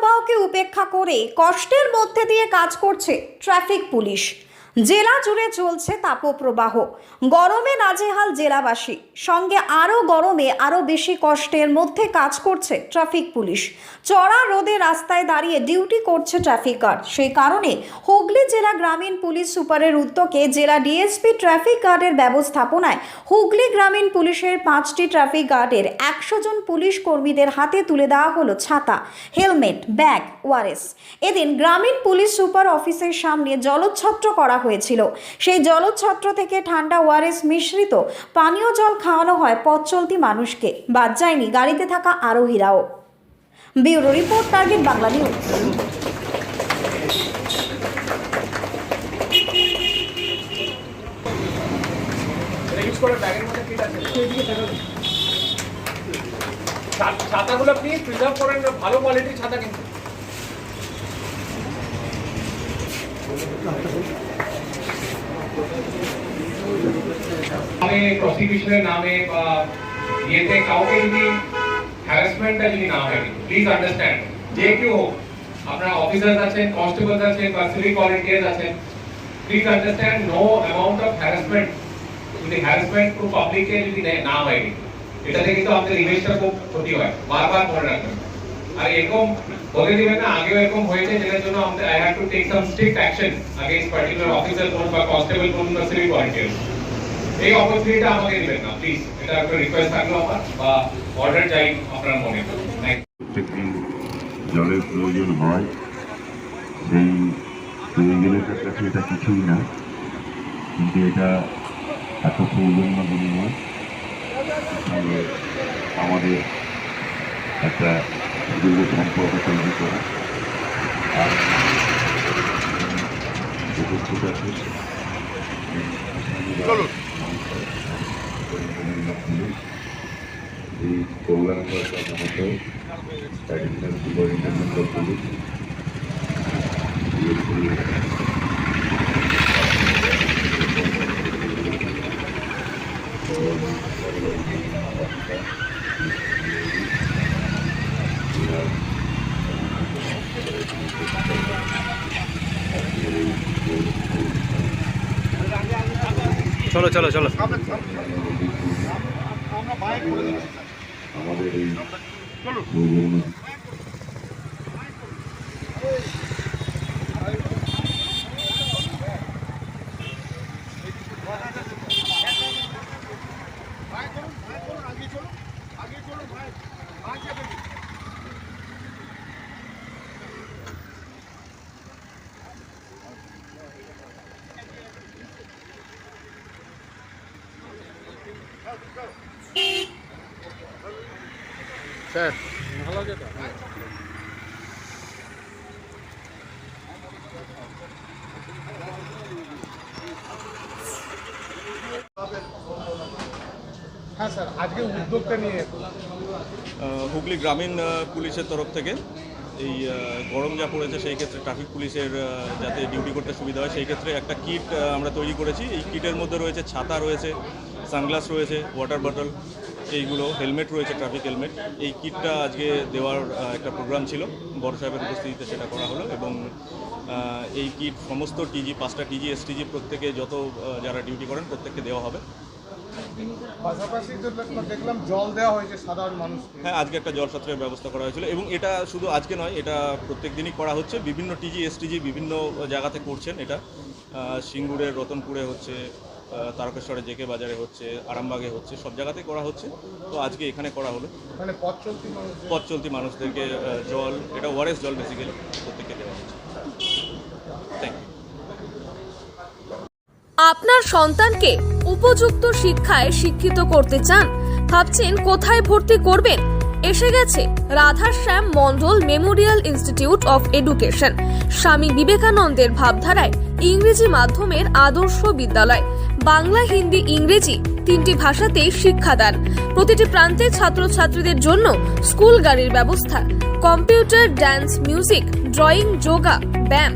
তাপপ্রবাহকে উপেক্ষা করে কষ্টের মধ্যে দিয়ে কাজ করছে ট্রাফিক পুলিশ। জেলা জুড়ে চলছে তাপপ্রবাহ, গরমে নাজেহাল জেলাবাসী, সঙ্গে আরও গরমে আরও বেশি কষ্টের মধ্যে কাজ করছে ট্রাফিক পুলিশ। চড়া রোদে রাস্তায় দাঁড়িয়ে ডিউটি করছে ট্রাফিক গার্ড। সেই কারণে হুগলি জেলা গ্রামীণ পুলিশ সুপারের উদ্যোগে জেলা ডিএসপি ট্রাফিক গার্ডের ব্যবস্থাপনায় হুগলি গ্রামীণ পুলিশের 5টি ট্রাফিক গার্ডের 100 জন পুলিশ কর্মীদের হাতে তুলে দেওয়া হলো ছাতা, হেলমেট, ব্যাগ, ওয়ারেস। এদিন গ্রামীণ পুলিশ সুপার অফিসের সামনে জলচ্ছত্র করা হয়েছিল। সেই জলচ্ছত্র থেকে ঠান্ডা ওয়ারেস মিশ্রিত পানীয় জল খাওয়ানো হয় পথ চলতি মানুষকে, বাদ যায়নি গাড়িতে থাকা আরোহীরাও। Bureau report, target Bangla news. ছাতাগুলো প্লিজ প্রিজার্ভ করেন, ভালো কোয়ালিটির ছাতা কিন্তু। প্রসিকিউশনের নামে বা ইয়েতে কাউকে যদি হ্যারাসমেন্টটা যদি না হয়, প্লিজ আন্ডারস্ট্যান্ড, যে কেউ হোক, আপনারা অফিসার্স আছেন, কনস্টেবলস আছেন বা সিভিক ভলেন্টিয়ার্স আছেন, please understand no amount of harassment, যদি হ্যারাসমেন্ট পুরো পাবলিকে যদি না হয়, এটাতে কিন্তু আমাদের ইমেজটা খুব ক্ষতি হয়, বারবার মনে রাখবেন। আর এরকম বলে দিবেন না আগেও এরকম হয়েছে, যেটার জন্য আমাদের I have to take some strict action against particular officer কোন বা কনস্টেবল কোন বা সিভিক ভলেন্টিয়ার। এই অপরচুনিটিটা আমাকে দিবেন না প্লিজ, এটা একটা রিকোয়েস্ট থাকলো আমার, বা অর্ডার চাই আপনার মনে। প্রত্যেকদিন জলের প্রয়োজন হয়, সেই প্রয়োজনের কাছে এটা কিছুই না, কিন্তু এটা এত প্রয়োজন না বিনিময় আমাদের একটা দীর্ঘ সম্পর্ক তৈরি করা। আর উপস্থিত আছে এই কল্যাণ সরকার মতো অ্যাডিশনাল সুপারিনটেন্ডেন্ট অফ পুলিশ চলো চলো চলো আমাদের এই স্যার ভালো আছে তো? হ্যাঁ স্যার, আজকে উদ্যোগটা নিয়ে হুগলি গ্রামীণ পুলিশের তরফ থেকে এই গরম যা পড়েছে সেই ক্ষেত্রে ট্রাফিক পুলিশের যাতে ডিউটি করতে সুবিধা হয় সেই ক্ষেত্রে একটা কিট আমরা তৈরি করেছি। এই কিটের মধ্যে রয়েছে ছাতা, রয়েছে সানগ্লাস, রয়েছে ওয়াটার বটল, এইগুলো হেলমেট রয়েছে, ট্রাফিক হেলমেট। এই কিটটা আজকে দেওয়ার একটা প্রোগ্রাম ছিল, বড় সাহেবের উপস্থিতিতে সেটা করা হলো। এবং এই কিট সমস্ত টিজি, 5টা টিজি, এসটিজি, প্রত্যেকে যত যারা ডিউটি করেন প্রত্যেককে দেওয়া হবে। পাশাপাশি দেখলাম জল দেওয়া হয়েছে সাধারণ মানুষকে। হ্যাঁ, আজকে একটা জলছত্রের ব্যবস্থা করা হয়েছিল এবং এটা শুধু আজকে নয়, এটা প্রত্যেক দিনই করা হচ্ছে। বিভিন্ন টিজি, এসটিজি বিভিন্ন জায়গাতে করছেন এটা। সিঙ্গুরের রতনপুরে হচ্ছে, তারকেশ্বরে জেকে বাজারে হচ্ছে, আরামবাগে হচ্ছে, সব জায়গাতেই করা হচ্ছে। তো আজকে এখানে করা হলো। মানে পথ চলতি মানুষদেরকে জল, এটা ওয়ারেস জল বেসিক্যালি প্রত্যেককে দেওয়া হচ্ছে। Thank you. আপনার সন্তানকে উপযুক্ত শিক্ষায় শিক্ষিত করতে চান? ভাবছেন কোথায় ভর্তি করবেন? এসে গেছে Radhashyam Mondal Memorial institute of education, স্বামী বিবেকানন্দের ভাবধারায় ইংরেজি মাধ্যমের আদর্শ বিদ্যালয়। বাংলা, হিন্দি, ইংরেজি 3টি ভাষাতেই শিক্ষাদান। প্রতিটি প্রান্তে ছাত্রছাত্রীদের জন্য স্কুল গাড়ির ব্যবস্থা, computer, dance, music, drawing, yoga, ব্যায়াম,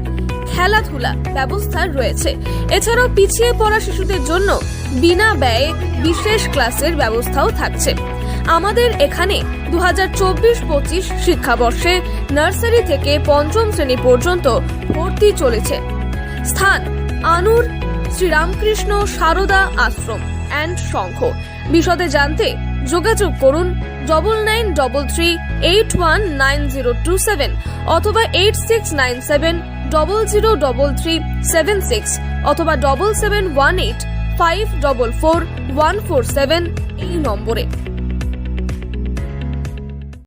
খেলাধুলা ব্যবস্থা রয়েছে। এছাড়াও পিছিয়ে পড়া শিশুদের জন্য বিনা ব্যয়ে বিশেষ ক্লাসের ব্যবস্থাও থাকছে। আমাদের এখানে 2024-25 শিক্ষাবর্ষে নার্সারি থেকে পঞ্চম শ্রেণী পর্যন্ত ভর্তি চলেছে। স্থান আনুর শ্রীরামকৃষ্ণ সারদা আশ্রম অ্যান্ড সংঘ। বিশদে জানতে যোগাযোগ করুন 9933819027 অথবা 8697003376 অথবা 7718544147 এই নম্বরে।